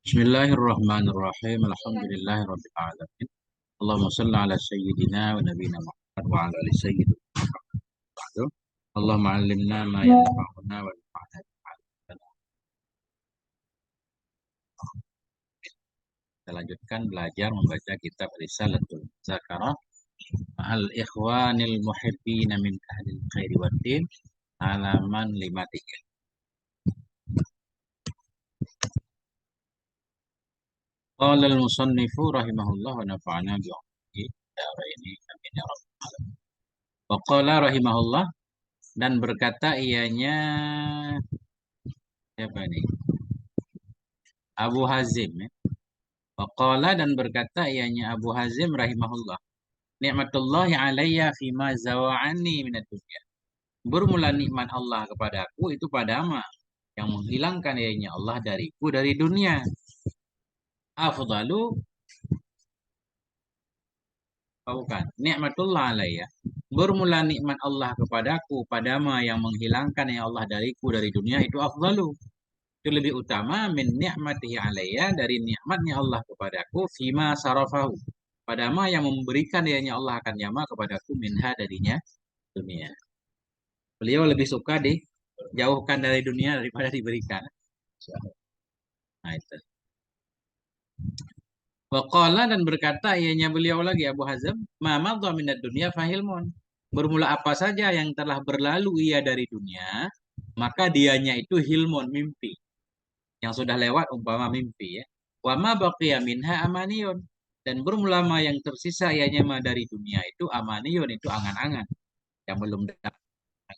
Bismillahirrahmanirrahim. Alhamdulillahirabbil alamin. Allahumma shalli ala sayyidina wa nabiyyina Muhammad wa ala ali sayyidina Muhammad. Allahumma 'allimna ma yanfa'una wa anfa'na bima 'allamtana. Kita lanjutkan belajar membaca kitab Risalatul Zakarah ma'al ikhwanil muhibbina min ahlil khairi wad din, halaman 53. Qala al-musannifu rahimahullah wa nafa'ana bi'ilmihi daraini amin ya rabbal alamin. Wa qala rahimahullah, dan berkata ianya, siapa ini? Abu Hazim, ya. Wa qala, dan berkata ianya Abu Hazim rahimahullah, nikmatullahi alayya fima zawa'ani minad dunya. Bermula nikmat Allah kepadaku itu padama yang menghilangkan ianya Allah dariku dari dunia. Afdalu, bukan, nikmatullah alayya. Bermula nikmat Allah kepadaku padama yang menghilangkan ya Allah dariku dari dunia itu afdalu. Itu lebih utama min ni'matihi alayya, dari nikmatnya Allah kepadaku, fima sarafahu, padama yang memberikan dianya Allah akan jama kepadaku, minha, darinya dunia. Beliau lebih suka dijauhkan dari dunia daripada diberikan. Nah itu. Waqala, dan berkata ianya beliau lagi Abu Hazm, ma madha minad dunya fahilmun. Bermula apa saja yang telah berlalu ia dari dunia, maka dianya itu hilmun, mimpi. Yang sudah lewat umpama mimpi, ya. Wa ma baqiya minha amaniyun, dan bermula yang tersisa ianya ma dari dunia itu amaniyun, itu angan-angan yang belum datang,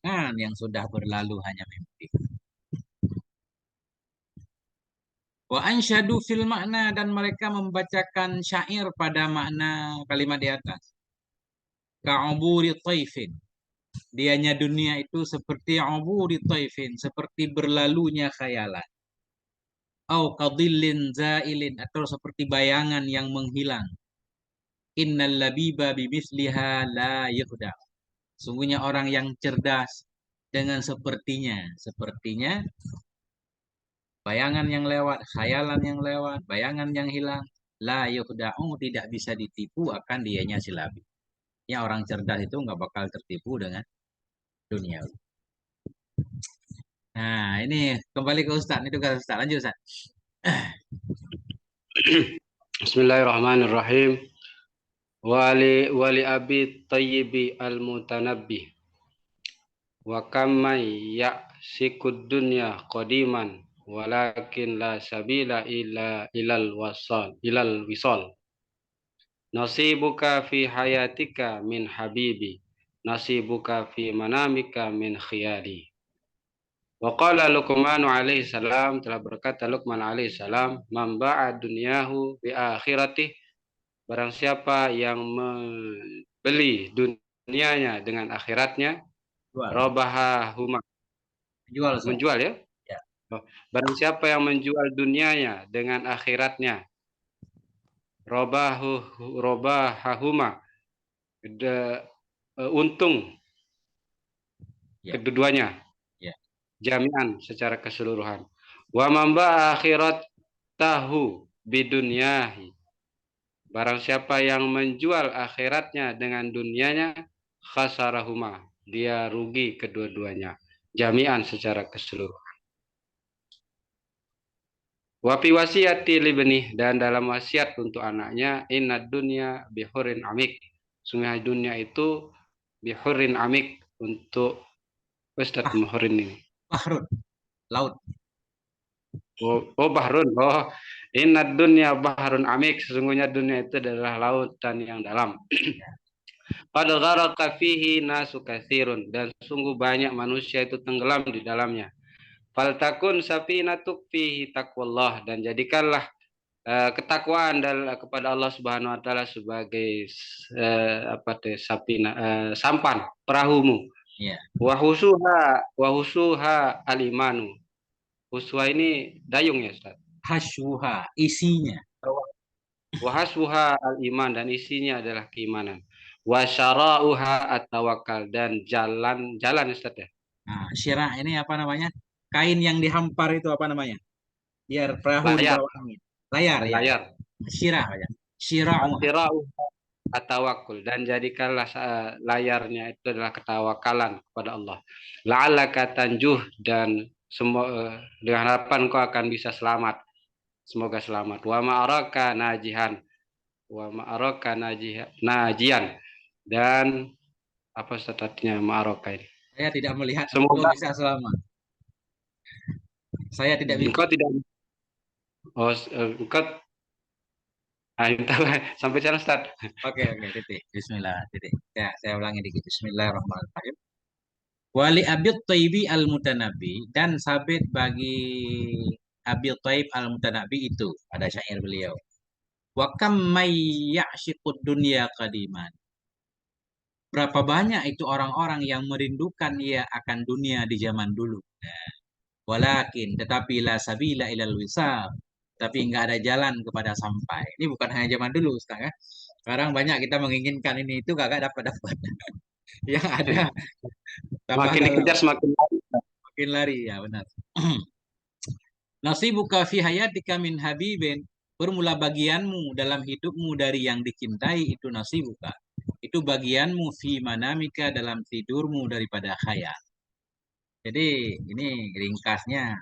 angan yang sudah berlalu hanya mimpi. Wa ansyadu fil makna, dan mereka membacakan syair pada makna kalimat di atas. Ka'uburi taifin, dianya dunia itu seperti uburi taifin, seperti berlalunya khayalan. Au kadillin zailin, atau seperti bayangan yang menghilang. Innal labiba bimisliha la yukhda. Sungguhnya orang yang cerdas dengan sepertinya bayangan yang lewat, khayalan yang lewat, bayangan yang hilang, la yukhda'u, tidak bisa ditipu akan dianya si labi. Ya, orang cerdas itu nggak bakal tertipu dengan dunia. Nah, ini kembali ke Ustaz. Ini tugas Ustaz. Lanjut, Ustaz. Bismillahirrahmanirrahim. Wali abi tayyibi al-mutanabbi wa kamma ya'sikud dunya qadiman walakin la sabila ilal wisal. Nasibuka fi hayatika min habibi, nasibuka fi manamika min khiyali. Wa qala Luqman alaihi salam, telah berkata Luqman alaihi salam, man ba'a dunyahu bi akhirati, barang siapa yang membeli dunianya dengan akhiratnya, robahahuma, menjual, ya? Ya. Barang siapa yang menjual dunianya dengan akhiratnya, robahahuma, untung, Ya. kedua-duanya, Ya. jami'an, secara keseluruhan. Wa mamba akhirat tahu bidunyahi, barang siapa yang menjual akhiratnya dengan dunianya, khasarahuma, dia rugi kedua-duanya, jami'an, secara keseluruhan. Wafi wasiati libni, dan dalam wasiat untuk anaknya, inna dunya bihurin amik, sungguh dunia itu bihurin amik, untuk Ustaz Muhurin ini. Bahrun, laut. Oh bahrun. Oh, inna dunya bahrun amik, sesungguhnya dunia itu adalah lautan yang dalam. Qad gharqa fihi nasu katsirun, dan sungguh banyak manusia itu tenggelam di dalamnya. Faltakun safinatuk fihi taqwallah, dan jadikanlah ketakwaan kepada Allah Subhanahu wa taala sebagai sampan perahumu. Ya. Wa husuha al-imanu. Huswa ini dayung, ya Ustaz? Hasyuha, isinya. Wa hasbuha al-iman, dan isinya adalah keimanan. Wa syara'uha at-tawakkal, dan jalan Ustaz, ya? Nah, syirah ini apa namanya? Kain yang dihampar itu apa namanya? Biar perahu di Layar. bawah angin. layar ya. layar. Syirah ya. Syira'uha. Fasira'u atawakul, dan jadikanlah layarnya itu adalah ketawakalan kepada Allah. La'allaka tanjuh, dan semua dengan harapan kau akan bisa selamat. Semoga selamat. Wa ma'araka najihan. Wa ma'araka najian. Dan apa statusnya ma'araka ini? Saya tidak melihat engkau Semoga bisa selamat. Saya tidak bisa. engkau tidak engkau entahlah, sampai sana start. Oke, titik. Bismillah, titik. Ya, saya ulangi dikit. Bismillahirrahmanirrahim. Wali Abi Thaibi al-Mutanabi, dan sabit bagi Abi Thaib al-Mutanabi itu ada syair beliau. Wa kam may ya'shiqud dunya qadiman. Berapa banyak itu orang-orang yang merindukan ia akan dunia di zaman dulu. Nah, walakin tetapi la sabila ilal wisal. Tapi nggak ada jalan kepada sampai. Ini bukan hanya zaman dulu, Ustaz, ya. Sekarang banyak kita menginginkan ini itu kagak dapat-dapat. Yang ada tambah Makin dalam, dikejar semakin lari. makin lari ya benar. Nasibuka fi hayatika min habibin. Bermula bagianmu dalam hidupmu dari yang dicintai itu nasibuka. Itu bagianmu fi manamika dalam tidurmu daripada khayal. Jadi ini ringkasnya.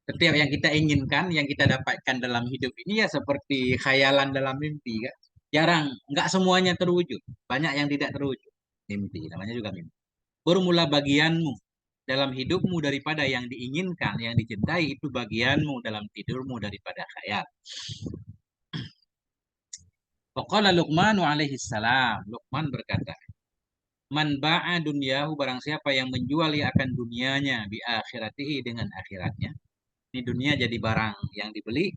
Setiap yang kita inginkan, yang kita dapatkan dalam hidup ini ya seperti khayalan dalam mimpi, kan? Jarang, nggak semuanya terwujud. Banyak yang tidak terwujud. Mimpi, namanya juga mimpi. Bermula bagianmu dalam hidupmu daripada yang diinginkan, yang dicintai itu bagianmu dalam tidurmu daripada khayal. Waqala Luqmanu alaihi salam. Luqman berkata, Man ba'a dunyahu, barang siapa yang menjual ia akan dunianya bi akhiratihi dengan akhiratnya. Ini dunia jadi barang yang dibeli,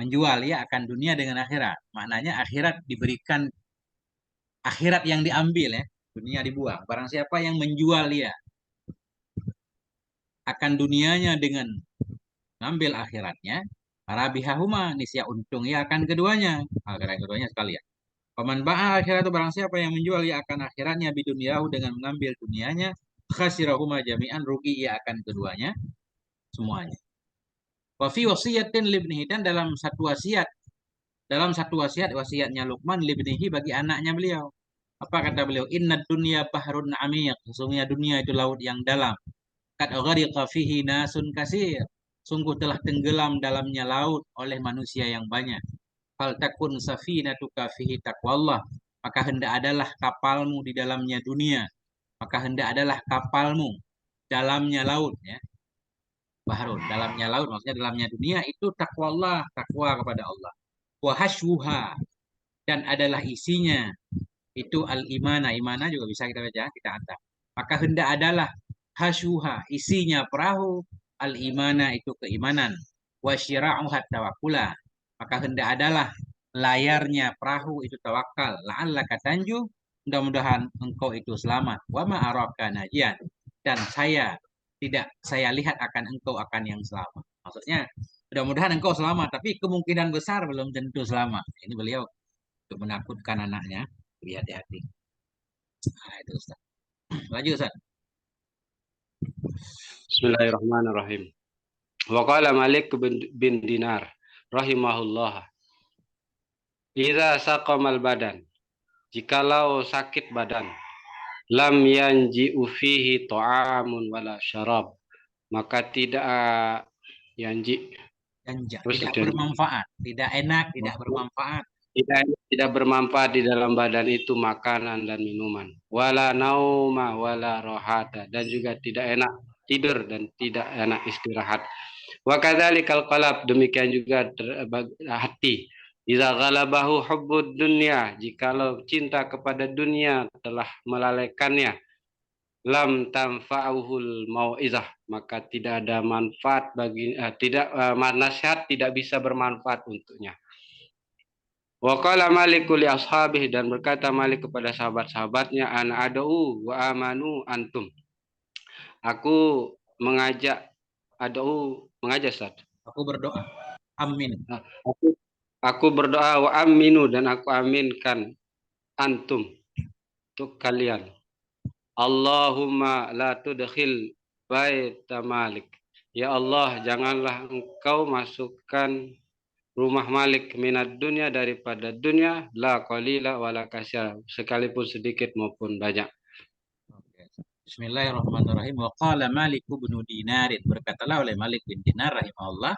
menjual ya akan dunia dengan akhirat. Maknanya akhirat diberikan, akhirat yang diambil ya, dunia dibuang. Barang siapa yang menjual ya akan dunianya dengan mengambil akhiratnya, para bihahuma nisya untung ya akan keduanya. Akhirat keduanya sekalian. Paman ba'a akhirat itu barang siapa yang menjual ya akan akhiratnya bidunyahu dengan mengambil dunianya, khasirahuma jami'an, rugi ia akan keduanya semuanya. Wa fi wasiyatin libnihi, dan dalam satu wasiat, wasiatnya Luqman libnihi bagi anaknya beliau. Apa kata beliau? Inna dunya bahrun amiq, sesungguhnya dunia itu laut yang dalam. Kad ghariqa fihi nasun kasir, sungguh telah tenggelam dalamnya laut oleh manusia yang banyak. Fal takun safinatuka fihi taqwallah, maka hendak adalah kapalmu di dalamnya dunia, maka hendak adalah kapalmu dalamnya laut ya. Bahrun, dalamnya laut maksudnya dalamnya dunia itu takwallah, takwa kepada Allah. Wa hashwuha, dan adalah isinya itu al-imana, imana juga bisa kita baca, kita hantar. Maka hendak adalah hashwuha, isinya perahu, al-imana itu keimanan, wa syira'uha tawakula, maka hendak adalah layarnya perahu itu tawakal, la'allaka tanju, mudah-mudahan engkau itu selamat, wa ma'araka najian, dan saya lihat akan engkau akan yang selamat. Maksudnya mudah-mudahan engkau selamat, tapi kemungkinan besar belum tentu selamat. Ini beliau untuk menakutkan anaknya, hati-hati. Nah, itu Ustaz. Lanjut Ustaz. Bismillahirrahmanirrahim. Wa qala Malik bin Dinar rahimahullah, idza saqamal badan, jikalau sakit badan, lam yanji'u fihi ta'amun wala syarab, maka tidak yanji, Tidak bermanfaat, tidak enak, tidak bermanfaat. Tidak bermanfaat di dalam badan itu makanan dan minuman. Wala nauma wala rohata, dan juga tidak enak tidur dan tidak enak istirahat. Wa kadzalikal qalb, demikian juga hati. Idza ghalabahu hubbud dunya, jikalau cinta kepada dunia telah melalaikannya, lam tanfa'uhul mau'izah, maka tidak ada manfaat bagi nasihat tidak bisa bermanfaat untuknya. Wa qala Malikul li ashabihi, dan berkata Malik kepada sahabat-sahabatnya, ana ad'u wa amanu antum. Aku mengajak, Ustaz. Aku berdoa. Amin. Aku berdoa wa aminu, dan aku aminkan antum, untuk kalian. Allahumma la tudkhil baita Malik. Ya Allah, janganlah engkau masukkan rumah Malik minad dunia daripada dunia la qalila wala kasyara, sekalipun sedikit maupun banyak. Bismillahirrahmanirrahim. Wa qala Malik bin Dinar, berkatalah oleh Malik bin Dinar rahimahullah,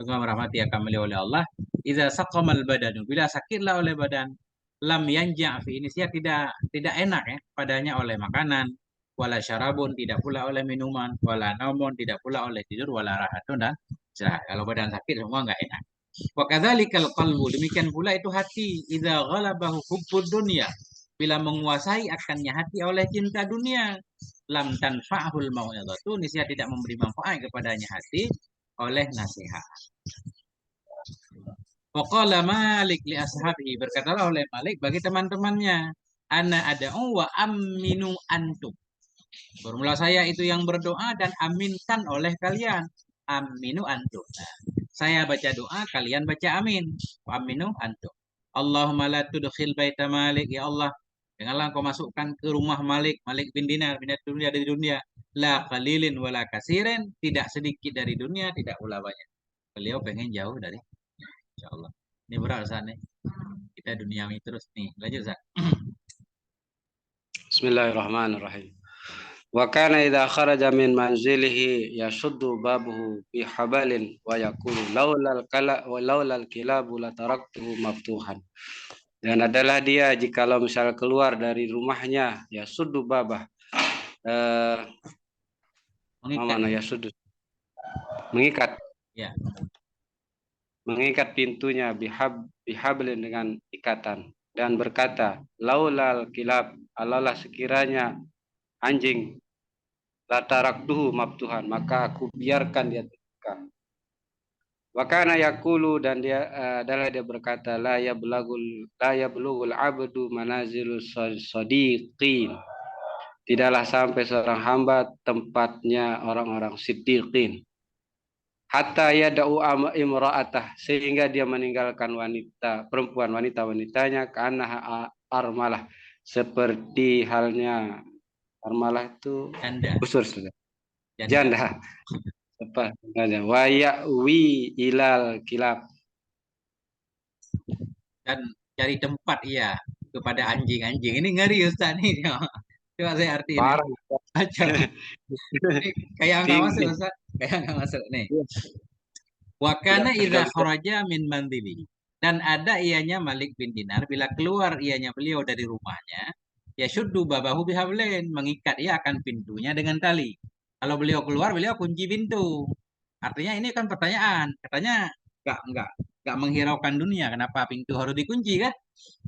semoga merahmati akan beliau oleh Allah, idza saqamal badanu, bila sakitlah oleh badan, lam yanja fi, ini tidak enak ya padanya oleh makanan, wala syarabun, tidak pula oleh minuman, wala naumun, tidak pula oleh tidur, wala rahatun, dan istirahat. Kalau badan sakit semua enggak enak. Wa kadzalikal qalbu, demikian pula itu hati, idza ghalabahu hubbud dunya, bila menguasai akannya hati oleh cinta dunia, lam tanfa'hul mau'izatu, niscaya tidak memberi manfaat kepadanya hati oleh nasihat. Waqala Malik li ashabihi, berkatalah oleh Malik bagi teman-temannya, ana ada'u wa aminu antum. Bermula saya itu yang berdoa dan aminkan oleh kalian. Aminu antum. Nah, saya baca doa, kalian baca amin. Aminu antum. Allahumma la tudkhil baita Malik, ya Allah, janganlah kau masukkan ke rumah Malik, Malik bin Dinar, bin dunia, dari dunia. La qalilin wala kasirin, tidak sedikit dari dunia, tidak pula banyak. Beliau pengen jauh dari, insyaallah. Ini berat Ustaz nih. Kita duniawi terus nih. Lanjut Ustaz. Bismillahirrahmanirrahim. Wa kana idza kharaja min manzilihi yashuddu babuhu bi habalin wa yaqulu laulal kala wa laulal kilabu la taraktuhu maftuhan. Dan adalah dia jikalau misal keluar dari rumahnya ya suddu babah, mana ya suddu, mengikat, Ya. mengikat pintunya bihablin, dengan ikatan, dan berkata laulal kilab, alalah sekiranya anjing, la taraktuhu maftuhan, maka aku biarkan dia terbuka. Wa kana yaqulu, dan dia adalah dia berkata la yablugul abdu manazilus sadiqin, tidaklah sampai seorang hamba tempatnya orang-orang siddiqin, hatta yada'u imra'atah, sehingga dia meninggalkan perempuan, wanitanya, karena armalah, seperti halnya armalah itu Janda. usur sudah, janda. Apa namanya? Wa ya'wi ilal kilab, Dan cari tempat ya kepada anjing-anjing. Ini ngeri Ustaz nih. Coba saya artiin ya. parah. Baca. Ini kayak nggak masuk Tinggi. Ustaz. Kayak nggak masuk nih. Wa kana idza kharaja min manzili. Dan ada ianya Malik bin Dinar, bila keluar ianya beliau dari rumahnya, ya syuddu babahu bihablin, mengikat ia akan pintunya dengan tali. Kalau beliau keluar, beliau kunci pintu. Artinya ini kan pertanyaan, katanya nggak menghiraukan dunia, kenapa pintu harus dikunci kan?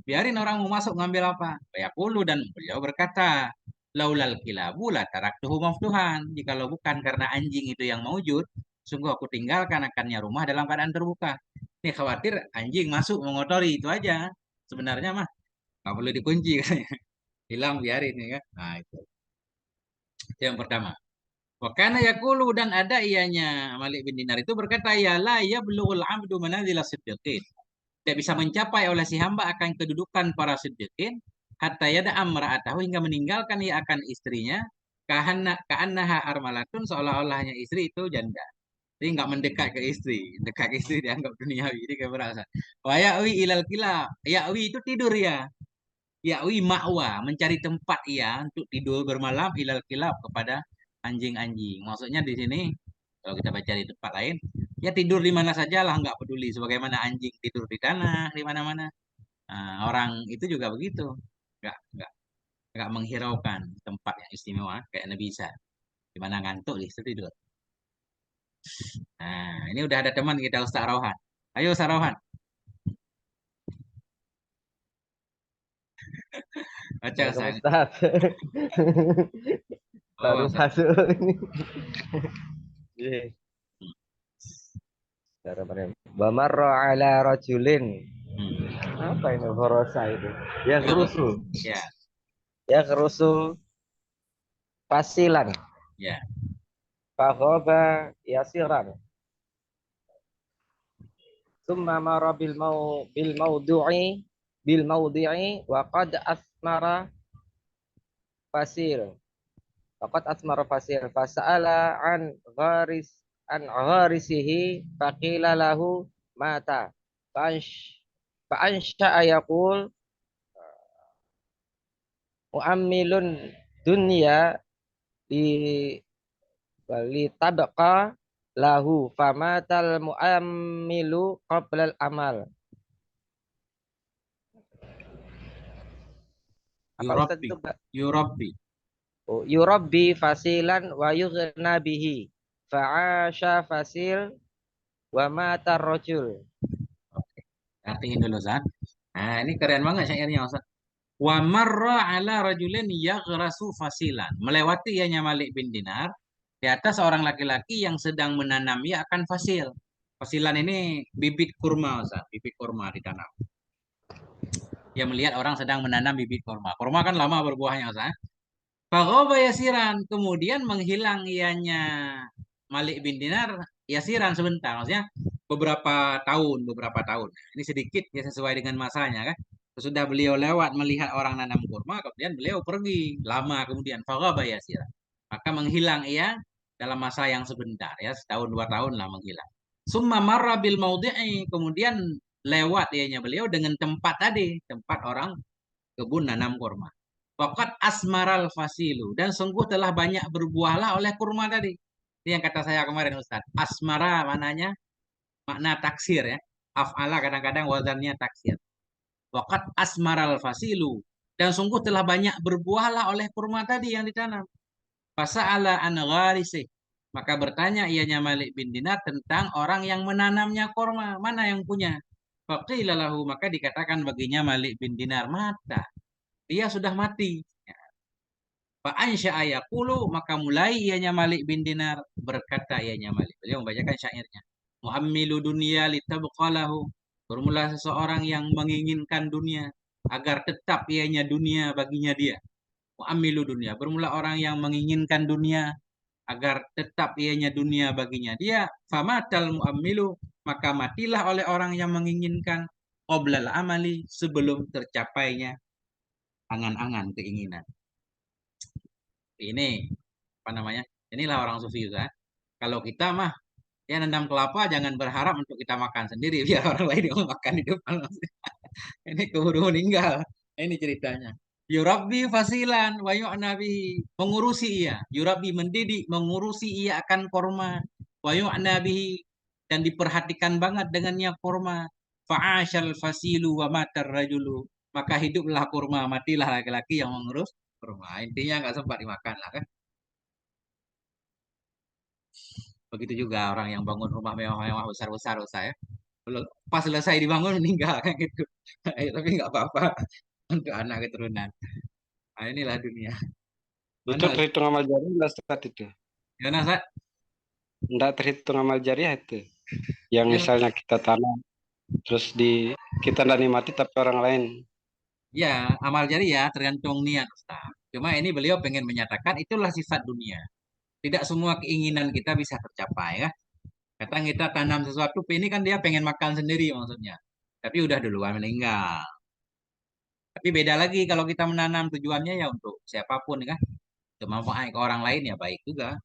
Biarin orang mau masuk ngambil apa? Bayakulu, dan beliau berkata, laulal kilabu la taraktuhu maftuhan. Jikalau bukan karena anjing itu yang maujud, sungguh aku tinggalkan akannya rumah dalam keadaan terbuka. Ini khawatir anjing masuk mengotori, itu aja. Sebenarnya mah nggak perlu dikunci kan. Hilang biarin ya kan. Nah, itu yang pertama. Wakana yakulu, dan ada ianya Malik bin Dinar itu berkata, ya la ya bulughul abdu manazila siddiqin. Tidak bisa mencapai oleh si hamba akan kedudukan para siddiqin, hatta yada amra'atahu, hingga meninggalkan ia akan istrinya, ka'annaha armalatun, seolah-olahnya istri itu janda. Jadi nggak mendekat ke istri, dekat ke istri dianggap duniawi. Jadi kayak berasa. Wa ya'wi ilal kila, ya'wi itu tidur ya. Ya'wi ma'wa, mencari tempat ya untuk tidur bermalam, ilal kilab, kepada anjing-anjing. Maksudnya di sini kalau kita baca di tempat lain, ya tidur di mana saja lah, nggak peduli. Sebagaimana anjing tidur di tanah, di mana-mana. Nah, orang itu juga begitu, nggak nggak nggak menghiraukan tempat yang istimewa kayak Nabi Isa. Di mana ngantuk di situ tidur. Nah, ini udah ada teman kita Ustaz Rauhan. Ayo Ustaz Rauhan, baca Assalamualaikum Ustaz. Ustaz. Oh, Baru Ustaz. masuk ini. Bamarra ala rajulin. Apa ini horosa itu? Ya kerusu. Ya, Ya kerusu fasilan. ya. Faghaba yasiran. Summa mara bil maudi'i wa qad asmara fasir. Faqad asmara fasir fasa'ala an gharisihi faqila lahu mata Fa'ansya'a yaqul mu'ammilun dunya li tabqa lahu famatal mu'ammilu qabla al-amal. Apa Ustaz Yurabbi. itu, Pak? Yurabbi. Oh, yurabbi fasilan wa yughna bihi. Fa'asha fasil wa mata rajul. Oke. Artiin dulu, Ustaz. Nah, ini keren banget syairnya, Ustaz. Wa marra ala rajulin yaghrasu fasilan. Melewati ianya Malik bin Dinar di atas seorang laki-laki yang sedang menanam ia akan fasil. Fasilan ini bibit kurma, Ustaz. Bibit kurma ditanam. Dia melihat orang sedang menanam bibit kurma. Kurma kan lama berbuahnya, Ustaz. Faghaba yasiran. Kemudian menghilang ianya Malik bin Dinar yasiran sebentar. Maksudnya beberapa tahun. Ini sedikit ya sesuai dengan masanya kan. Sesudah beliau lewat melihat orang nanam kurma, kemudian beliau pergi. Lama kemudian faghaba yasiran. Maka menghilang ia dalam masa yang sebentar ya, setahun 2 tahun lah menghilang. Summa marra bil maudhi'i. Kemudian lewat ianya beliau dengan tempat tadi, tempat orang kebun nanam kurma. Fakat asmaral fasilu. Dan sungguh telah banyak berbuahlah oleh kurma tadi. Ini yang kata saya kemarin Ustaz. Asmara mananya makna taksir ya. Af'ala kadang-kadang wazannya taksir. Fakat asmaral fasilu. Dan sungguh telah banyak berbuahlah oleh kurma tadi yang ditanam. Fasa'ala an gharisih. Maka bertanya ianya Malik bin Dinar tentang orang yang menanamnya kurma. Mana yang punya? Faqila lahu. Maka dikatakan baginya Malik bin Dinar. Mata. Dia sudah mati. Fa'ansya'a yaqulu, maka mulai ianya Malik bin Dinar berkata ianya Malik. Beliau membacakan syairnya. Mu'ammilu dunya litabqalahu. Bermula seseorang yang menginginkan dunia agar tetap ianya dunia baginya dia. Mu'ammilu dunia. Bermula orang yang menginginkan dunia agar tetap ianya dunia baginya dia. Famatal mu'ammilu, maka matilah oleh orang yang menginginkan qoblal amali sebelum tercapainya angan-angan keinginan. Ini apa namanya? Inilah orang sufi Ustaz. Kalau kita mah ya nendang kelapa jangan berharap untuk kita makan sendiri biar orang lain yang makan di depan. Ini keburu meninggal. Ini ceritanya. Yurabbi fasilan wa yu'na bihi. Mengurusi ia. Yurabbi mendidik, mengurusi ia akan korma. Wa yu'na bihi. Dan diperhatikan banget dengannya korma. Fa'ashal fasilu wa matar rajulu. Maka hiduplah kurma, matilah laki-laki yang mengurus kurma. Intinya nggak sempat dimakan lah kan. Begitu juga orang yang bangun rumah mewah-mewah besar-besar saya. Pas selesai dibangun meninggal kan gitu. Tapi nggak apa-apa untuk anak keturunan. Nah, inilah dunia. Itu Mana? terhitung amal jariah enggak Ustaz itu? Gimana, Sat? Enggak terhitung amal jariah itu. Yang Ya, misalnya kita tanam terus kita enggak nikmati tapi orang lain. ya, amal jariah tergantung niat, Ustaz. Cuma ini beliau pengen menyatakan itulah sifat dunia. Tidak semua keinginan kita bisa tercapai ya. Kadang kita tanam sesuatu, ini kan dia pengen makan sendiri maksudnya. Tapi udah duluan meninggal. Tapi beda lagi kalau kita menanam tujuannya ya untuk siapapun kan. Untuk manfaat ke orang lain ya baik juga.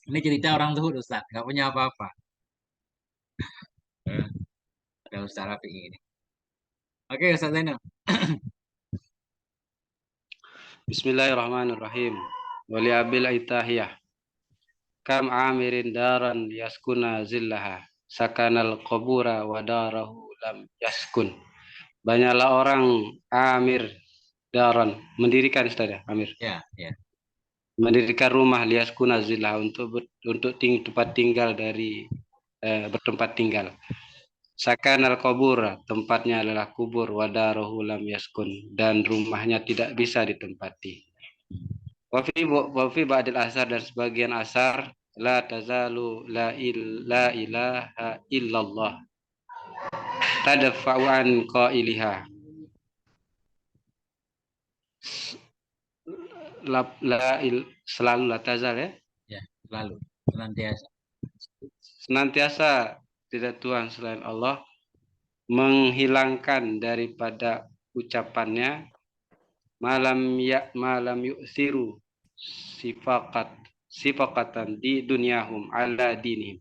Ini cerita orang zuhud Ustaz, nggak punya apa-apa. Eh, Ada Ustaz Rafi ini. Oke Ustaz Zainal. Bismillahirrahmanirrahim. Wali abil itahiyah. Kam amirin daran yaskuna zillaha. Sakanal qabura wa darahu lam yaskun. Banyaklah orang amir daran mendirikan Ustaz ya, Amir. Ya, ya. Mendirikan rumah liyaskuna zillaha tempat tinggal dari bertempat tinggal. Sakanal qabur, tempatnya adalah kubur, wadarohu lam yaskun, dan rumahnya tidak bisa ditempati. Wafi ba'dil asar, dan sebagian asar, la tazalu la ilaha illallah tadfa'u an qailiha. Selalu la tazal ya. Ya, selalu senantiasa. Senantiasa tidak Tuhan selain Allah menghilangkan daripada ucapannya malam yu'siru sifaqatan di dunyahum ala dinihim,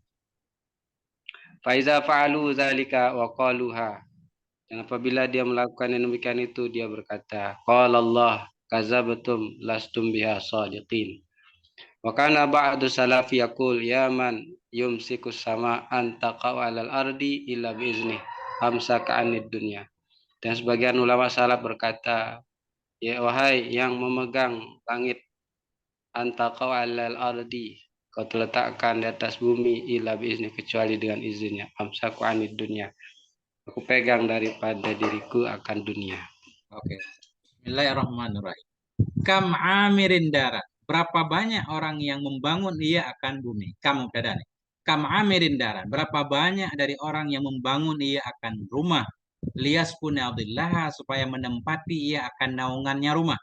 Faiza fa'alu zalika wa qaluha. Dan apabila dia melakukan yang demikian itu, dia berkata, qala Allah kazabtum lastum biha shadiqin. Wa kana ba'du salafi yaqul ya man yumsikus sama antaqa 'alal ardi illa biizni amsaka 'anid dunya. Dan sebagian ulama salaf berkata, ya wahai yang memegang langit, antaqa 'alal ardi, kau terletakkan di atas bumi illa biizni, kecuali dengan izinnya, amsaku 'anid dunya, aku pegang daripada diriku akan dunia. Oke. Bismillahirrahmanirrahim. Kam amirin darat. Berapa banyak orang yang membangun ia akan bumi. Kam mubtada nih. Kam amirin darat. Berapa banyak dari orang yang membangun ia akan rumah. Lias punadillaha, supaya menempati ia akan naungannya rumah.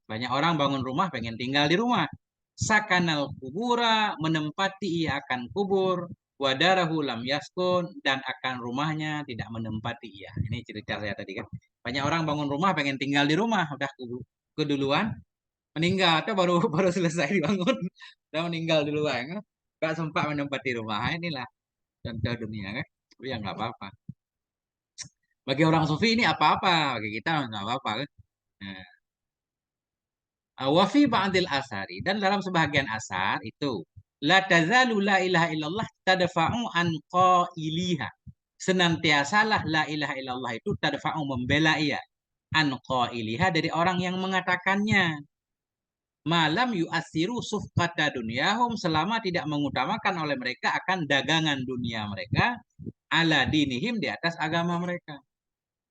Banyak orang bangun rumah pengen tinggal di rumah. Sakanal kubura, menempati ia akan kubur. Wadarahu lam yaskun, dan akan rumahnya tidak menempati ia. Ini cerita saya tadi kan. Banyak orang bangun rumah pengen tinggal di rumah, udah keduluan meninggal atau baru baru selesai dibangun udah meninggal duluan kan. Gak sempat menempati rumah. Inilah contoh dunia kan. Tapi ya nggak apa-apa. Bagi orang sufi ini apa-apa, bagi kita nggak apa-apa kan. Nah, wa fi ba'dil asari, dan dalam sebahagian asar itu la tazalu la ilaha illallah tadfa'u an qailiha. Senantiasalah la ilaha illallah itu tadfa'u, membela ia, an qailiha, dari orang yang mengatakannya. Malam yu'asiru sufqata dunyahum, selama tidak mengutamakan oleh mereka akan dagangan dunia mereka, ala dinihim, di atas agama mereka.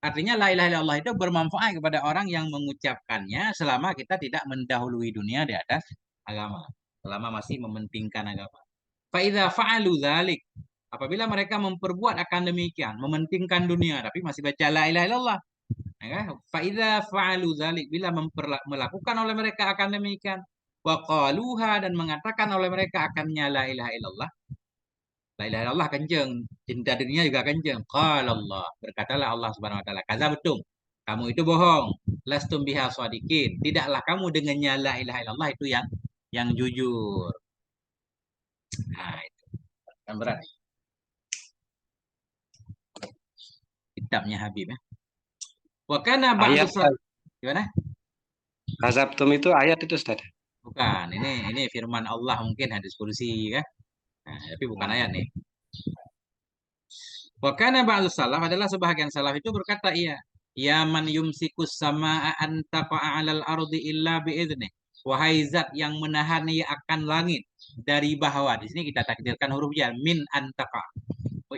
Artinya la ilaha illallah itu bermanfaat kepada orang yang mengucapkannya selama kita tidak mendahului dunia di atas agama. Selama masih mementingkan agama. Fa'idha fa'alu dzalik, apabila mereka memperbuat akan demikian, mementingkan dunia tapi masih baca la ilaha illallah. Ya, fa'idha fa'alu dzalik, bila melakukan oleh mereka akan demikian, wa qaluha, dan mengatakan oleh mereka akannya la ilaha illallah. La ilaha illallah kenceng, cinta dunia juga kenceng. Qala Allah, berkatalah Allah Subhanahu wa taala, kadzabtum, kamu itu bohong. Lastum biha shadiqin, tidaklah kamu dengannya la ilaha illallah itu yang jujur. Nah, itu kan berat. Kitabnya Habib ya. Wa kana ba'du Ayat gimana? kazabtum itu ayat itu Ustaz. Bukan, ini firman Allah, mungkin hadis kursi kan. Nah, tapi bukan ayat nih. Wa kana ba'du salaf, adalah sebahagian salaf itu berkata, iya, ya man yumsikus sama'a an taqa'a 'alal ardi illa bi'idznih. Wahai zat yang menahan ia akan langit dari bawah. Di sini kita takdirkan huruf ya, min antaqa.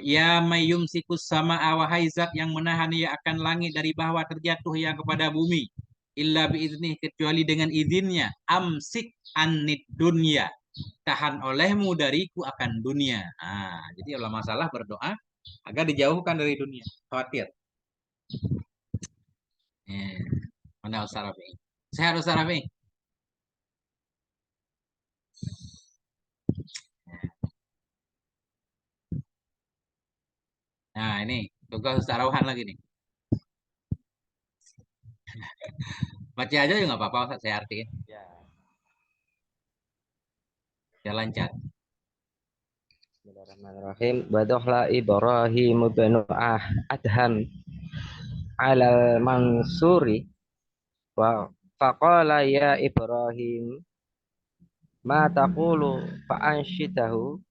Ya may yumsikus sama'a, wahai zat yang menahan ia akan langit dari bawah terjatuh ya kepada bumi. Illa bi'idznih, kecuali dengan izinnya. Amsik annid dunya, tahan olehmu dariku akan dunia. Nah, jadi ulama salah berdoa agar dijauhkan dari dunia. Khawatir. Eh, mana Ustaz Rafi? Saya harus Ustaz Rafi. Nah, ini tugas Ustaz Rauhan lagi nih. Baca aja juga nggak apa-apa, Ustaz. Saya artiin. Ya. Ya lancar. Bismillahirrahmanirrahim. Badohla Ibrahim bin Adham alal Mansuri wa faqala ya Ibrahim ma taqulu fa anshidahu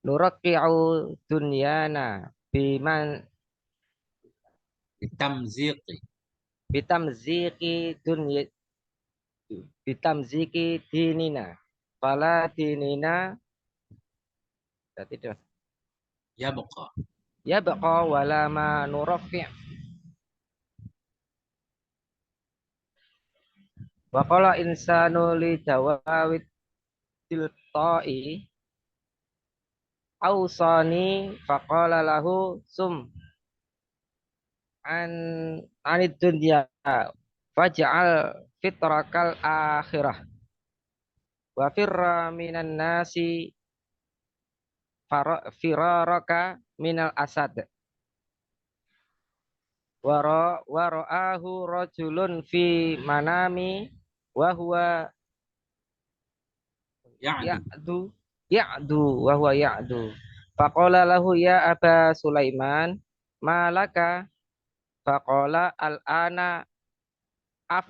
nuraqi'u dunyana biman Tamziqi. bitamziki dunya bitamziki dinina fala dinina berarti itu Ya buqa. ya baqa wala ma nurafi' wa qala insanu li dawawit tilqa'i ausani faqala lahu sum an anid dunya faj'al fitrakal akhirah wa firra minan nasi firaraka minal asad wa ra'ahu rajulun fi manami wa huwa Ya'du. ya'du ya'du wa huwa ya'du. Faqala lahu ya Aba Sulaiman malaka faqala al-ana af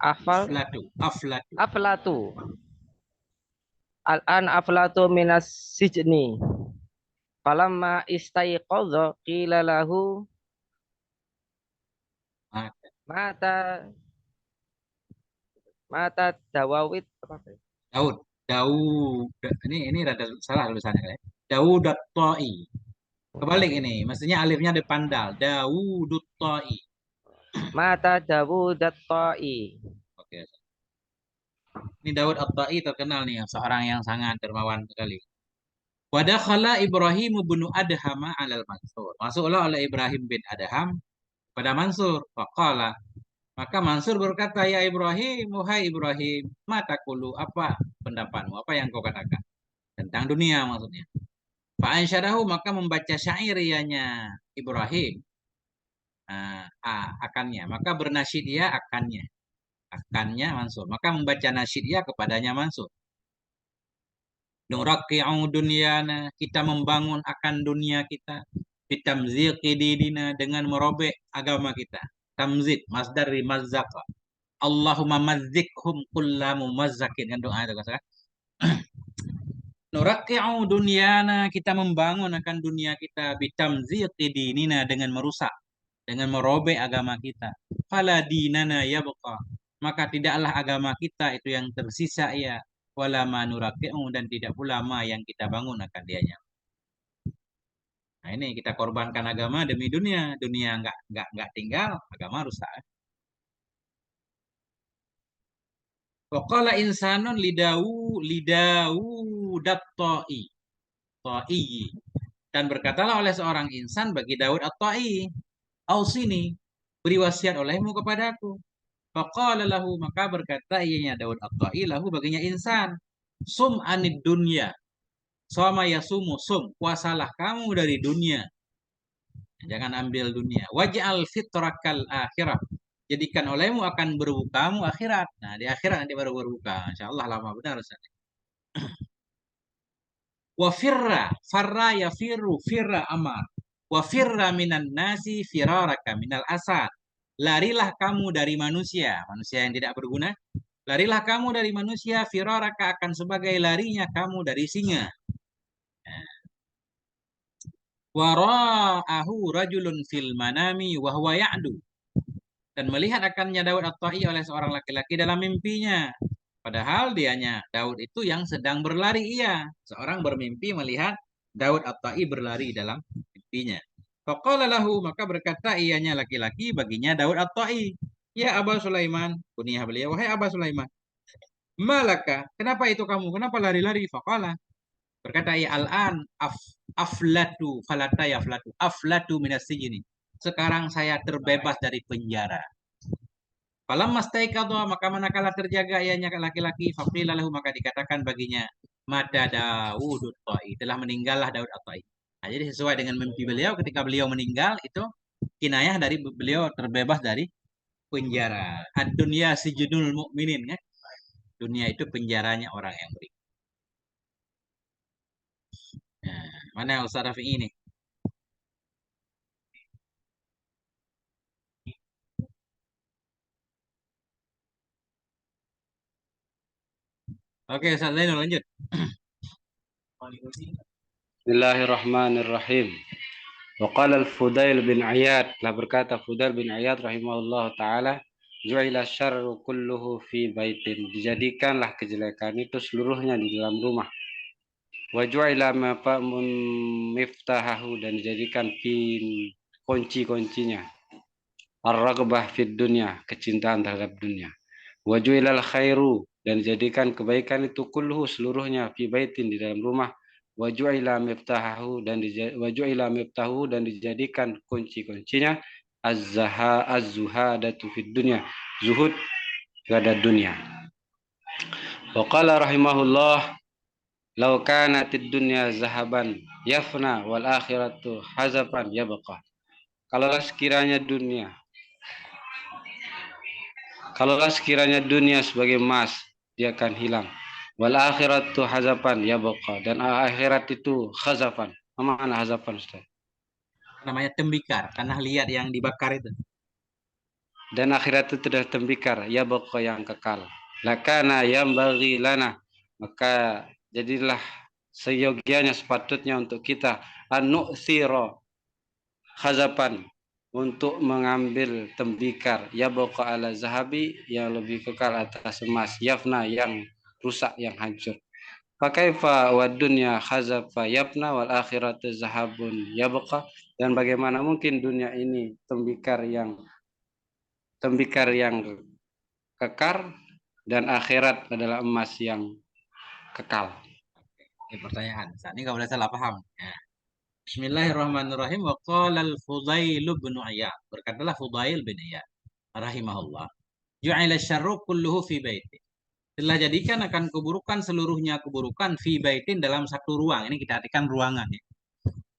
afal Aflatu. Aflatu. aflatu al-an aflatu minas sijni falamma istaiqadha qila lahu Mata. mata mata dawawit apa ya? Daud. Daud. Ini rada salah tulisannya ya. Daud at-Ta'i. Kebalik ini. Maksudnya alifnya depan dal. Daud at-Ta'i. Mata Dawud at-Ta'i. Oke. Ini Daud at-Ta'i terkenal nih, seorang yang sangat dermawan sekali. Wadakhala Ibrahim bin Adham alal Mansur. Masuklah oleh Ibrahim bin Adham pada Mansur. Faqala. Maka Mansur berkata, ya Ibrahim, wahai Ibrahim, mata kulu, apa pendapatmu, apa yang kau katakan tentang dunia maksudnya. Fa'ansyadahu, maka membaca syair ianya Ibrahim, akannya, maka bernasyid ia akannya Mansur, maka membaca nasyid ia kepadanya Mansur. Nuraqi'u dunyana, kita membangun akan dunia kita, bitamziqi dinina, dengan merobek agama kita. Tamzid, masdar dari mazzaqa. Allahumma mazzikhum kulla mumazzakin, kan doa itu kan. Nuraqi'u dunyana, kita membangun akan dunia kita, bitamziqi dinina, dengan merusak, dengan merobek agama kita. Fala dinana yabqa, maka tidaklah agama kita itu yang tersisa ya, wala ma nuraqi'u, dan tidak pula ma yang kita bangun akan dianya. Nah, ini kita korbankan agama demi dunia, dunia nggak tinggal, agama rusak. Waqala insanun lidau dat-ta'i. Ta'i. Dan berkatalah oleh seorang insan bagi Daud at-Ta'i, ausini, beri wasiat olehmu kepadaku. Faqala lahu, maka berkata ianya Daud at-Ta'i lahu baginya insan, sum anid dunya, sama yasumu sum, puasalah kamu dari dunia. Jangan ambil dunia. Waj'al fitrakal akhirah, jadikan olehmu akan berbukamu akhirat. Nah, di akhirat nanti baru berbuka. Insyaallah lama benar Ustaz. Wa firra, farra yafiru, firra amar. Wa firra minan nasi firaraka minal asad. Larilah kamu dari manusia, manusia yang tidak berguna. Larilah kamu dari manusia, firaraka, akan sebagai larinya kamu dari singa. Wara'ahu rajulun fil manami wa huwa ya'du. Dan melihat akannya Daud at-Ta'i oleh seorang laki-laki dalam mimpinya. Padahal dianya Daud itu yang sedang berlari ia. Seorang bermimpi melihat Daud at-Ta'i berlari dalam mimpinya. Faqala lahu, maka berkata ianya laki-laki baginya Daud at-Ta'i, ya Aba Sulaiman, kunyah beliau, wahai Aba Sulaiman, malaka, kenapa itu kamu? Kenapa lari-lari? Faqala, berkata ia, al-an aflatu falata yaflatu aflatu minas sijini. Sekarang saya terbebas dari penjara. Falam mastaikadha, maka manakala terjaga ianya laki-laki, faqila lahu, maka dikatakan baginya, mata Daud at-Ta'i, telah meninggallah Daud at-Ta'i. Nah, jadi sesuai dengan mimpi beliau, ketika beliau meninggal itu kinayah dari beliau terbebas dari penjara. Ad-dunya sijnul mu'minin, ya. Dunia itu penjaranya orang yang beriman. Nah, mana Ustaz Rafi ini? Oke, Ustaz Zainul lanjut. Bismillahirrahmanirrahim. Wa qala al-Fudail bin Iyad, telah berkata Fudail bin Iyad rahimahullah taala, ju'ila syarru kulluhu fi baitin, dijadikanlah kejelekan itu seluruhnya di dalam rumah. Wa ju'ila miftahahu, dan dijadikan pin kunci-kuncinya. Ar-raghbah fid dunya, kecintaan terhadap dunia. Wa ju'ilal khairu, dan dijadikan kebaikan itu kulluhu seluruhnya fi baitin, di dalam rumah. Wa ju'ila miftahahu, dan dijadikan kunci-kuncinya az-zuhadatu fid dunya, zuhud pada dunia. Wa qala rahimahullah, law kanatid dunya zahaban yafna wal akhiratu hazaban yabqa. Kalaulah sekiranya dunia sebagai emas, dia akan hilang. Wal akhiratu hazafan yabqa, dan akhirat itu khazafan. Apa makna hazafan, Ustaz? Namanya tembikar, tanah liat yang dibakar itu. Dan akhirat itu sudah tembikar, yabqa yang kekal. Lakana yambaghi lana, maka jadilah seyogianya sepatutnya untuk kita an-nu'thira khazafan, untuk mengambil tembikar yabqa ala zahabi, yang lebih kekal atas emas, yafna yang rusak, yang hancur. Fakaifa wa dunya khazafa yabna wal akhiratu zahabun yabqa, dan bagaimana mungkin dunia ini tembikar yang kekar, dan akhirat adalah emas yang kekal. Ini pertanyaan. Saat ini nggak boleh salah paham. Ya. Bismillahirrahmanirrahim. Wa qala al-Fudail bin Iyad. Berkatalah Fudail bin Iyad rahimahullah. Ju'ila syarru kulluhu fi baiti. Telah jadikan akan keburukan seluruhnya keburukan fi baitin dalam satu ruang. Ini kita artikan ruangan ya.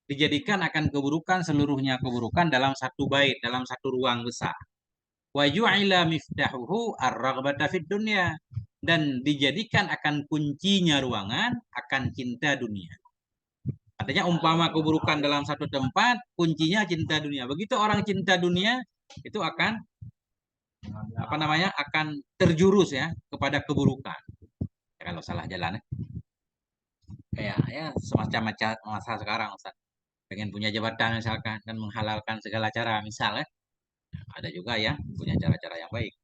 Dijadikan akan keburukan seluruhnya keburukan dalam satu bait, dalam satu ruang besar. Wa ju'ila miftahuhu ar-raghbata fid dunya, dan dijadikan akan kuncinya ruangan akan cinta dunia. Artinya umpama keburukan dalam satu tempat, kuncinya cinta dunia. Begitu orang cinta dunia itu akan akan terjurus ya kepada keburukan. Ya, kalau salah jalan ya. Kayak ya semacam masa sekarang Ustaz. Pengen punya jabatan misalkan dan menghalalkan segala cara misalnya. Ada juga ya punya cara-cara yang baik.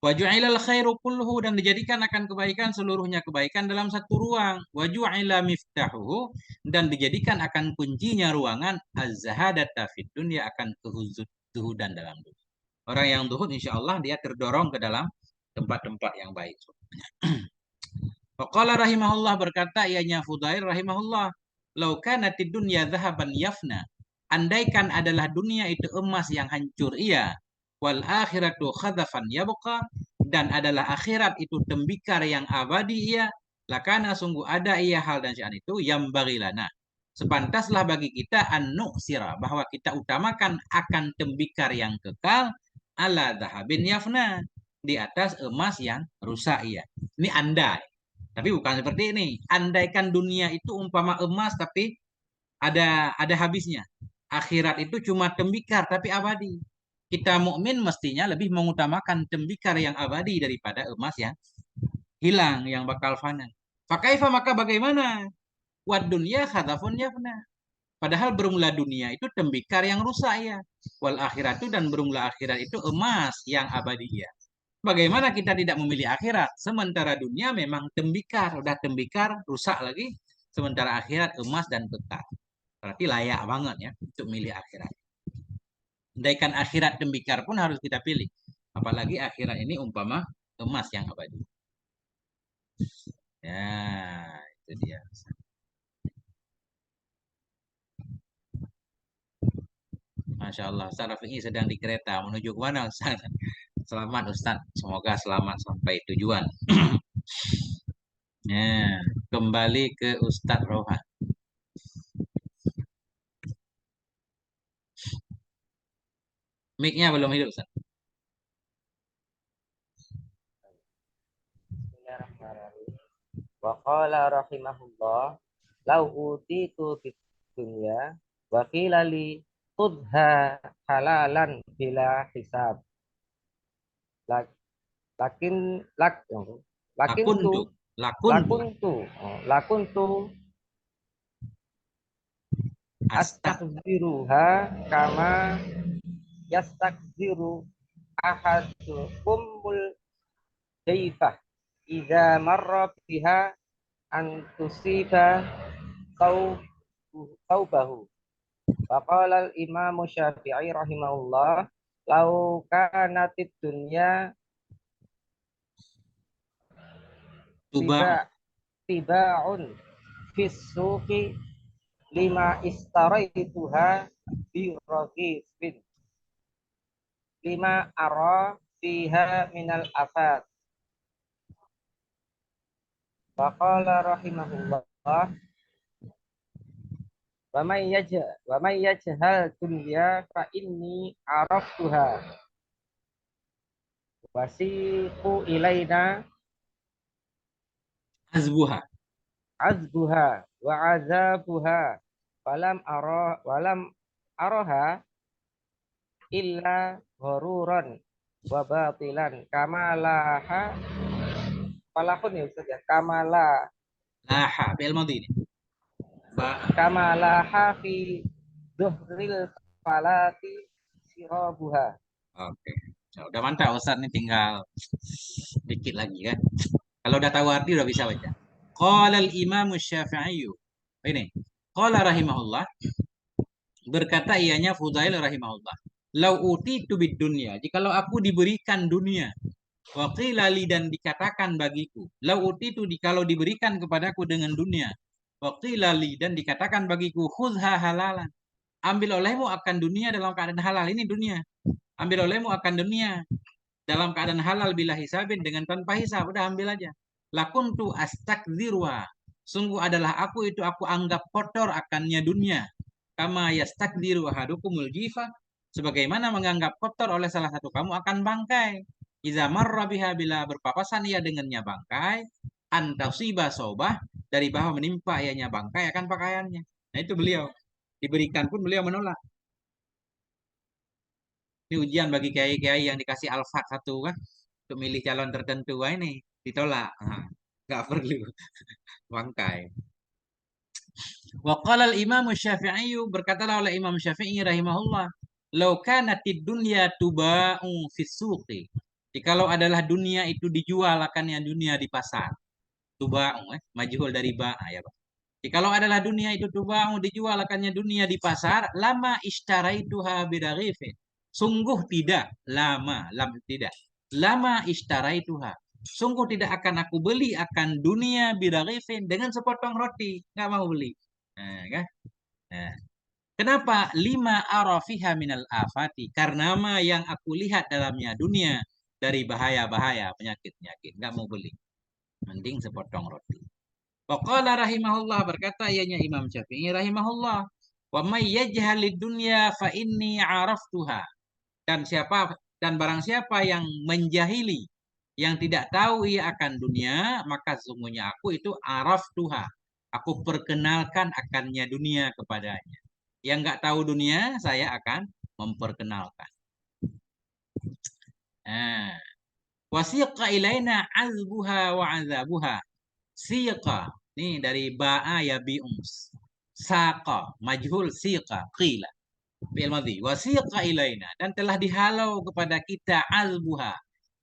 Wa ju'ilal khairu kulluhu, dan dijadikan akan kebaikan seluruhnya kebaikan dalam satu ruang. Wa ju'ila miftahuhu, dan dijadikan akan kuncinya ruangan az-zahadata fid dunya, akan kezuhudan dalam dunia. Orang yang zuhud insya Allah dia terdorong ke dalam tempat-tempat yang baik. Faqala rahimahullah, berkata ianya Fudail rahimahullah, "Lau kanatid dunya dhahaban yafna." Andaikan adalah dunia itu emas yang hancur ia, wal akhiratu khadafan yabqa, dan adalah akhirat itu tembikar yang abadi ia, lakana sungguh ada ia hal dan sya'an itu yang bagilana. Sepantaslah bagi kita an-nu'sira, bahwa kita utamakan akan tembikar yang kekal, ala dhahabin yafna, di atas emas yang rusak ia. Ini andai. Tapi bukan seperti ini. Andaikan dunia itu umpama emas tapi ada habisnya. Akhirat itu cuma tembikar tapi abadi. Kita mukmin mestinya lebih mengutamakan tembikar yang abadi daripada emas yang hilang, yang bakal fana. Fakaifa, maka bagaimana? Wad dunya khadafun yafna. Padahal bermula dunia itu tembikar yang rusak ya. Wal akhiratu, dan bermula akhirat itu emas yang abadi ya. Bagaimana kita tidak memilih akhirat? Sementara dunia memang tembikar, udah tembikar, rusak lagi. Sementara akhirat emas dan kekal. Berarti layak banget ya untuk milih akhirat. Andaikan akhirat tembikar pun harus kita pilih. Apalagi akhirat ini umpama emas yang abadi. Ya, itu dia. Masya Allah, Ustaz Rafi'i sedang di kereta. Menuju ke mana Ustaz? Selamat Ustaz. Semoga selamat sampai tujuan. Ya, kembali ke Ustaz Rohan. Mic-nya belum hidup Ustaz. Bismillahirrahmanirrahim. Wa qala rahimahullah, lau utitu fid dunya wa qila li khudha halalan bila hisab. Lak- Lakin lakin Lakuntu. tu Lakuntu. lakuntu Astag. astakziruha kama yastakziru ahadukumul jaifah idza marra biha an tusiba taubahu. Faqala al-Imam Syafi'i rahimahullah, lau kanatid dunya Tuba. tiba'un fis suqi lima istaraituha bi raghifin lima ara fiha minal afat. Faqala rahimahullah, wa may yajhal dunya fa inni araftuha wasiqu ilaina azbuha. azbuha wa azabuha walam araha illa gharuran wa batilan kamalaha falakun ya Ustaz ya Laha fi'il madhi ini. Ba kamalaha fi dhuhril falati sirabuha. Oke. Ya, udah mantap Ustaz nih, tinggal dikit lagi kan. Kalau udah tahu arti udah bisa baca. Qala al-Imam Syafi'i. Ini. Qala rahimahullah, berkata ianya Fudail rahimahullah. Lau utitu bid dunya, jikalau aku diberikan dunia, wa qila li, dan dikatakan bagiku, lau utitu, jikalau diberikan kepadaku dengan dunia, wa qila li, dan dikatakan bagiku, khudha halalan, ambil olehmu akan dunia dalam keadaan halal. Ini dunia. Ambil olehmu akan dunia dalam keadaan halal bila hisabin, dengan tanpa hisab, udah ambil aja. Lakuntu astakzirwa, sungguh adalah aku itu aku anggap kotor akannya dunia. Kama yastakziru ahadukumul jifa, sebagaimana menganggap kotor oleh salah satu kamu akan bangkai. Iza marra biha, bila berpapasan ia dengannya bangkai, antasiba sobah, dari bawah menimpa ianya bangkai akan pakaiannya. Nah itu beliau. Diberikan pun beliau menolak. Ini ujian bagi kiai-kiai yang dikasih alfat satu kan, untuk milih calon tertentu. Wah, ini ditolak. Nah, nggak perlu bangkai. Wa qala al-Imam Syafi'i, berkatalah oleh Imam Syafi'i rahimahullah, "Lau kanatid dunya tuba'u fis suqi." Jikalau adalah dunia itu dijual akannya dunia di pasar. Tuba'u majhul dari ba'a ya, Pak. Jikalau adalah dunia itu tuba'u dijual akannya dunia di pasar, lama ishtaraituha biraghifin. Sungguh tidak, lam tidak. Lama ishtaraituha. Sungguh tidak akan aku beli akan dunia biraghifin dengan sepotong roti, nggak mau beli. Nah, kan? Nah, kenapa? Lima arafiha minal afati. Karena yang aku lihat dalamnya dunia dari bahaya-bahaya, penyakit-penyakit. Nggak mau beli. Mending sepotong roti. Waqala rahimahullah, berkata ianya Imam Syafi'i rahimahullah, wa may yajhalid dunya fa inni araftuha. Dan barang siapa yang menjahili, yang tidak tahu ia akan dunia, maka sesungguhnya aku itu araftuha. Aku perkenalkan akannya dunia kepadanya. Yang nggak tahu dunia, saya akan memperkenalkan. Nah, wasiqa ilaina azbuha wa azabuha. Siqa, ini dari ba'a ya bi'ums. Saqa, majhul siqa, qila. Fi'il madhi. Wasiqa ilaina, dan telah dihalau kepada kita azbuha,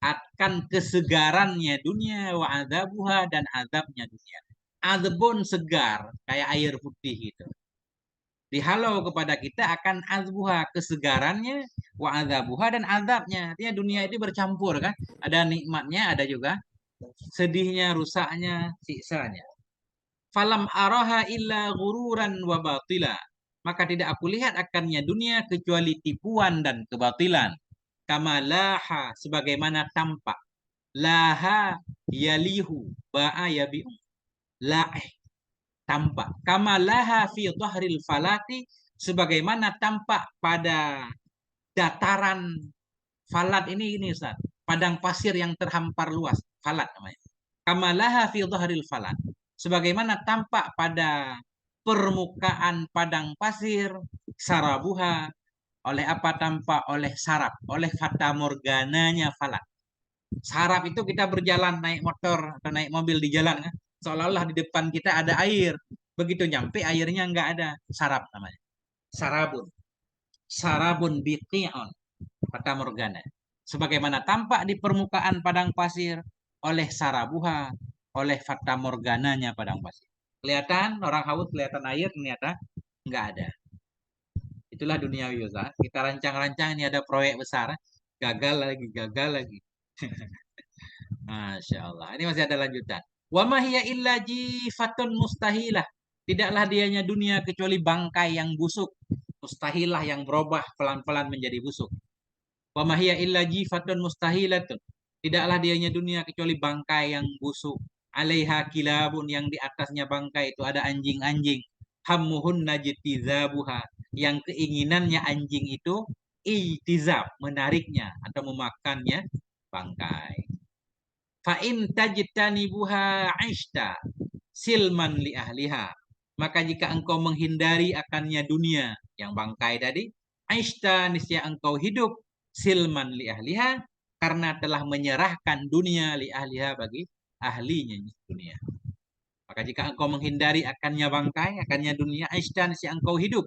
akan kesegarannya dunia, wa azabuha, dan azabnya dunia. Azbun segar, kayak air putih gitu. Dihalau kepada kita akan azbuha, kesegarannya, wa azabuha, dan azabnya. Artinya dunia itu bercampur kan. Ada nikmatnya, ada juga sedihnya, rusaknya, siksanya. Falam araha illa gururan wa batila. Maka tidak aku lihat akannya dunia kecuali tipuan dan kebatilan. Kama laha, sebagaimana tampak. Laha yalihu, ba'a yabi'u. La'eh, tampak. Kama laha fi dhahril falati, sebagaimana tampak pada dataran falat ini Ustaz. Padang pasir yang terhampar luas. Falat namanya. Kama laha fi dhahril falat, sebagaimana tampak pada permukaan padang pasir, sarabuha, oleh apa tampak? Oleh sarap, oleh fata morgananya falat. Sarap itu kita berjalan naik motor atau naik mobil di jalan kan, seolah-olah di depan kita ada air, begitu nyampe airnya nggak ada. Sarap namanya, sarabun. Sarabun biqi'on, fata morgana, sebagaimana tampak di permukaan padang pasir oleh sarabuha, oleh fata morgananya padang pasir. Kelihatan orang haus, kelihatan air, ternyata nggak ada. Itulah dunia Ustaz. Kita rancang-rancang, ini ada proyek besar, gagal lagi, gagal lagi. Masya Allah. Ini masih ada lanjutan. Wa ma hiya illa jifatun mustahilah. Tidaklah dianya dunia kecuali bangkai yang busuk. Mustahilah, yang berubah pelan-pelan menjadi busuk. Wa ma hiya illa jifatun mustahilatun. Tidaklah dianya dunia kecuali bangkai yang busuk. Alaiha kilabun, yang di atasnya bangkai itu ada anjing-anjing. Hammuhun najtizabuha, yang keinginannya anjing itu itizab, menariknya atau memakannya bangkai. Fa in tajtanibuha aishta silman li ahliha. Maka jika engkau menghindari akannya dunia yang bangkai tadi, aishta niscaya engkau hidup silman li ahliha karena telah menyerahkan dunia li ahliha bagi ahlinya dunia. Maka jika engkau menghindari akannya bangkai, akannya dunia, aishta niscaya engkau hidup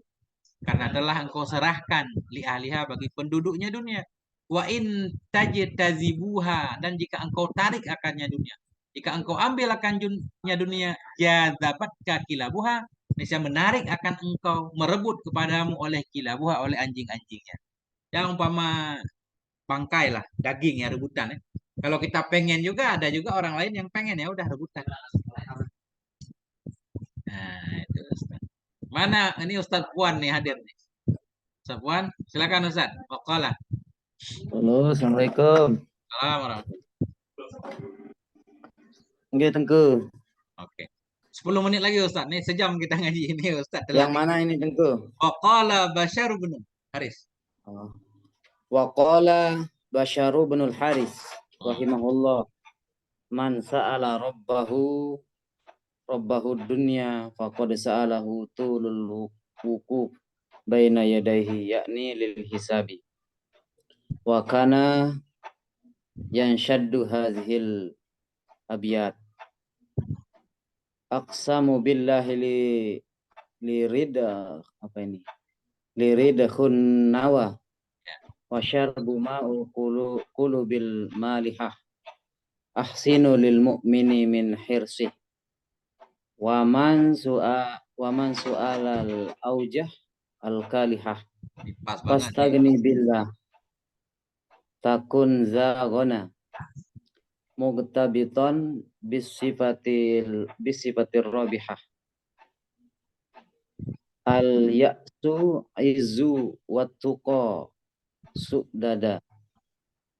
karena telah engkau serahkan li ahliha bagi penduduknya dunia. Wa in tajtazibuha, dan jika engkau tarik akannya dunia, jika engkau ambil akannya dunia, jazabatka kilabuha, niscaya menarik akan engkau, merebut kepadamu oleh kilabuha, oleh anjing-anjingnya. Yang umpama bangkai lah, daging ya, rebutan ya. Kalau kita pengen juga, ada juga orang lain yang pengen, ya udah rebutan. Nah, itu Ustaz. Mana ini Ustaz Puan nih hadir nih. Ustaz Puan, silakan Ustaz. Waqala. Halo, Assalamualaikum. Assalamualaikum. Nggih, Tengku. Oke. 10 menit lagi Ustaz. Nih sejam kita ngaji ini Ustaz. Yang mana ini, Tengku? Waqala Bashar bin Haris. Oh. Wa qala Basyaru bin Haris rahimahullah, man sa'ala rabbahu dunya faqad sa'alahu tulul wuquf baina yadayhi, yakni lil hisabi. Wa kana yanshaddu hadhil abiyat. Aqsamu billahi li rida, apa ini? Li rida khun nawa wa syarbu ma'u qulubil malihah ahsinu lil mu'mini min hirsih wa man su'alal aujah al kalihah fastagni billah takun zaghana mugtabiton bisifatir rabihah al ya'su izu wattuqa su'dada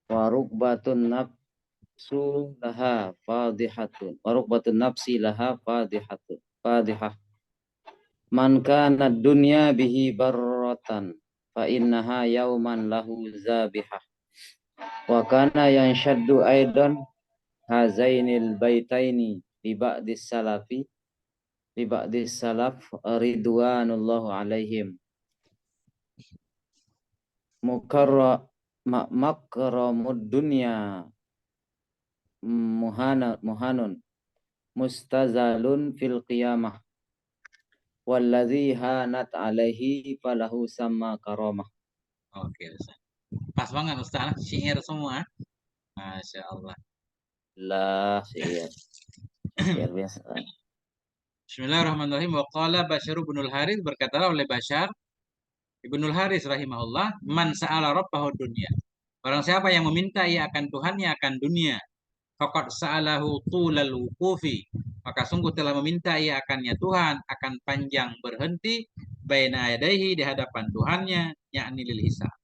wa rukbatun nafsu laha fadihatun wa rukbatun nafsi laha fadihah man kana dunya bihi barratan fa innaha yauman lahu zabihah wa kana yanshaddu aidan hazainil baitaini li ba'dis salaf ridwanullahu alaihim makramud dunya muhanun mustazalun fil qiyamah walladzi hanat alaihi falahu sama karamah. Oke Ustaz. Pas banget Ustaz. Syair semua. Masya Allah. Lah, syair. Syair biasa. Bismillahirrahmanirrahim. Wa qala Bashar bin Haris, berkatalah oleh Bashar Ibnul Haris rahimahullah, man sa'ala rabbahu dunya. Barang siapa yang meminta ia akan Tuhannya akan dunia, faqad sa'alahu tulal wuqufi, maka sungguh telah meminta ia akannya Tuhan akan panjang berhenti baina yadayhi, di hadapan Tuhannya, yakni lil hisab.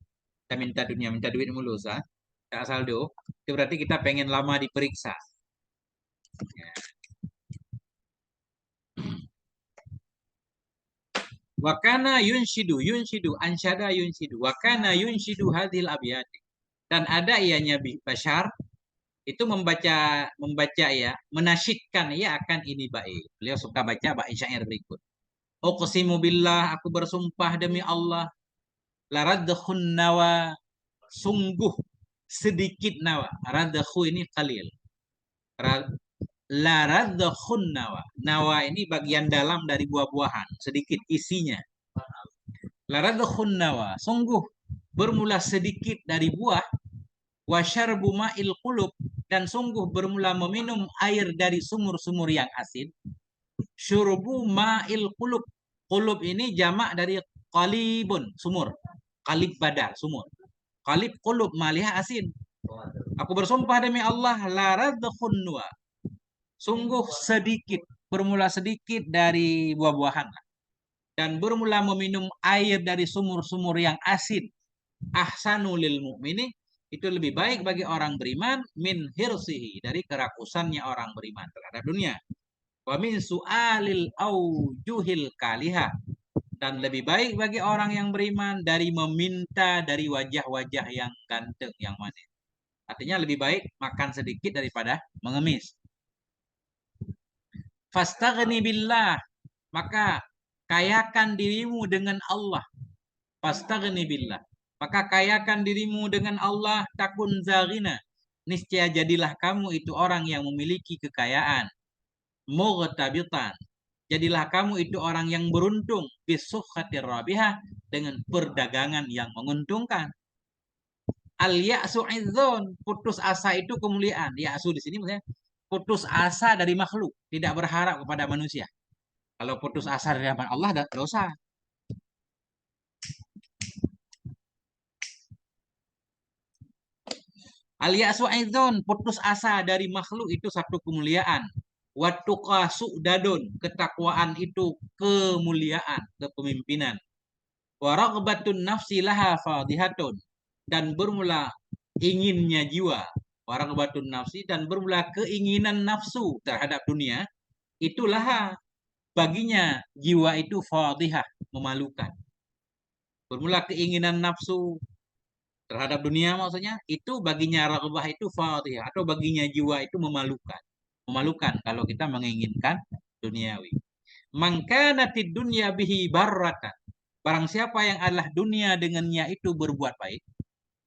Kita minta dunia, minta duit mulu Ustaz. Tak saldo. Itu berarti kita pengen lama diperiksa. Ya. Wakana yunshidu ansyada yunshidu wakana yunshidu hadhil abiyati, dan ada ianya Bashar itu membaca ya, menasyidkan ia akan ini bait. Beliau suka baca bait syair berikut. Uqsimu billah, aku bersumpah demi Allah, la radkhun nawa, sungguh sedikit nawa. Radkhu ini qalil. La radkhun nawa. Nawa ini bagian dalam dari buah-buahan, sedikit isinya. La radkhun nawa, sungguh bermula sedikit dari buah, wa syarbu ma'il qulub, dan sungguh bermula meminum air dari sumur-sumur yang asin. Syurbu ma'il qulub. Qulub ini jamak dari qalibun, sumur. Qalib badar, sumur. Qalib qulub, malihah asin. Aku bersumpah demi Allah, la radkhun nawa, sungguh sedikit, bermula sedikit dari buah-buahan, dan bermula meminum air dari sumur-sumur yang asin. Ahsanu lil mu'mini, itu lebih baik bagi orang beriman, min hirsihi, dari kerakusannya orang beriman terhadap dunia. Wa min su'alil aujuhil kalihah, dan lebih baik bagi orang yang beriman dari meminta dari wajah-wajah yang ganteng, yang manis. Artinya lebih baik makan sedikit daripada mengemis. Fastaghni billah, maka kayakan dirimu dengan Allah. Fastaghni billah, maka kayakan dirimu dengan Allah. Takun zaghina, niscaya jadilah kamu itu orang yang memiliki kekayaan. Mughtabitan, jadilah kamu itu orang yang beruntung. Bisuhhatir rabihah, dengan perdagangan yang menguntungkan. Al ya'su izzun, putus asa itu kemuliaan. Ya'su di sini maksudnya putus asa dari makhluk, tidak berharap kepada manusia. Kalau putus asa dari Allah, ada dosa. Al ya'su izzun, putus asa dari makhluk itu satu kemuliaan. Wattuqa su'dadun, ketakwaan itu kemuliaan, kepemimpinan. Wa raghbatun nafsi laha fadihatun, dan bermula inginnya jiwa. Wa raghbatun nafsi, dan bermula keinginan nafsu terhadap dunia, itulah baginya jiwa itu fadihah, memalukan. Bermula keinginan nafsu terhadap dunia maksudnya, itu baginya raghbah itu fadihah, atau baginya jiwa itu memalukan. Memalukan kalau kita menginginkan duniawi. Mangkanatid dunya bihi barratan, barang siapa yang adalah dunia dengannya itu berbuat baik,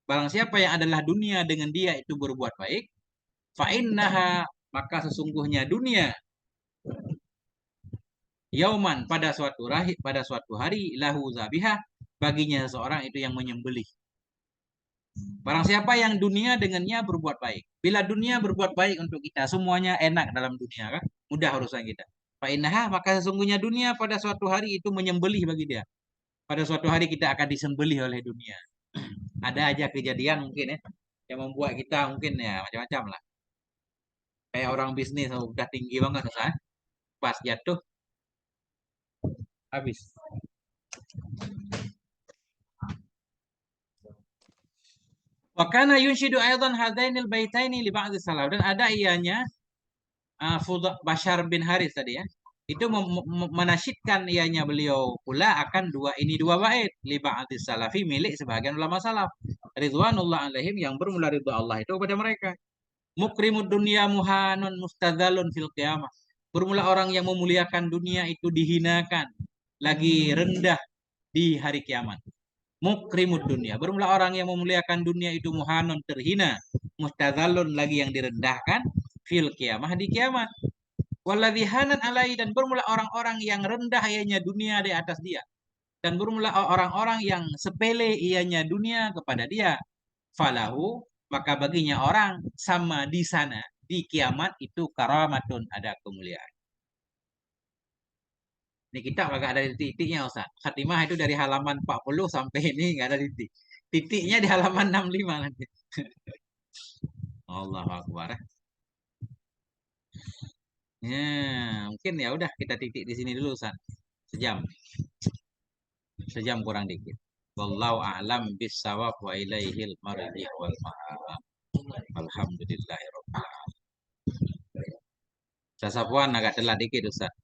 barang siapa yang adalah dunia dengan dia itu berbuat baik, fa innaha, maka sesungguhnya dunia, yauman, pada suatu hari, lahu zabihah, baginya seorang itu yang menyembelih. Barang siapa yang dunia dengannya berbuat baik. Bila dunia berbuat baik untuk kita, semuanya enak dalam dunia kan, mudah urusan kita. Fa innaha, maka sesungguhnya dunia pada suatu hari itu menyembelih bagi dia. Pada suatu hari kita akan disembelih oleh dunia. Ada aja kejadian mungkin ya, yang membuat kita mungkin ya macam-macam lah. Kayak orang bisnis udah tinggi banget kan, pas jatuh habis. Wa kana yunshidu aidan hadainil baitaini li ba'd salaf, dan ada ianya Bashar bin Haris tadi ya, itu menasyidkan ianya beliau pula akan dua bait li ba'd salafi, milik sebagian ulama salaf ridwanullah alaihim, yang bermula ridha Allah itu kepada mereka. Mukrimud dunya muhanun mustadzalun fil qiyamah, bermula orang yang memuliakan dunia itu dihinakan, lagi rendah di hari kiamat. Mukrimud dunia, bermula orang yang memuliakan dunia itu muhanun, terhina, mustadzalun, lagi yang direndahkan, fil qiyamah, di kiamat. Walladzi hanan alai, dan bermula orang-orang yang rendah ianya dunia di atas dia, dan bermula orang-orang yang sepele ianya dunia kepada dia. Falahu, maka baginya orang sama di sana di kiamat itu karamatun, ada kemuliaan. Ini kita agak ada titiknya Ustaz. Khatimah itu dari halaman 40 sampai ini nggak ada titik. Titiknya di halaman 65 nanti. Allahu Akbar. Ya, mungkin ya udah kita titik di sini dulu Ustaz. Sejam kurang dikit. Wallahu a'lam bis-shawab wa ilaihil marji' wal ma'ab. Alhamdulillahirabbil alamin. Sasapuan agak telat dikit Ustaz.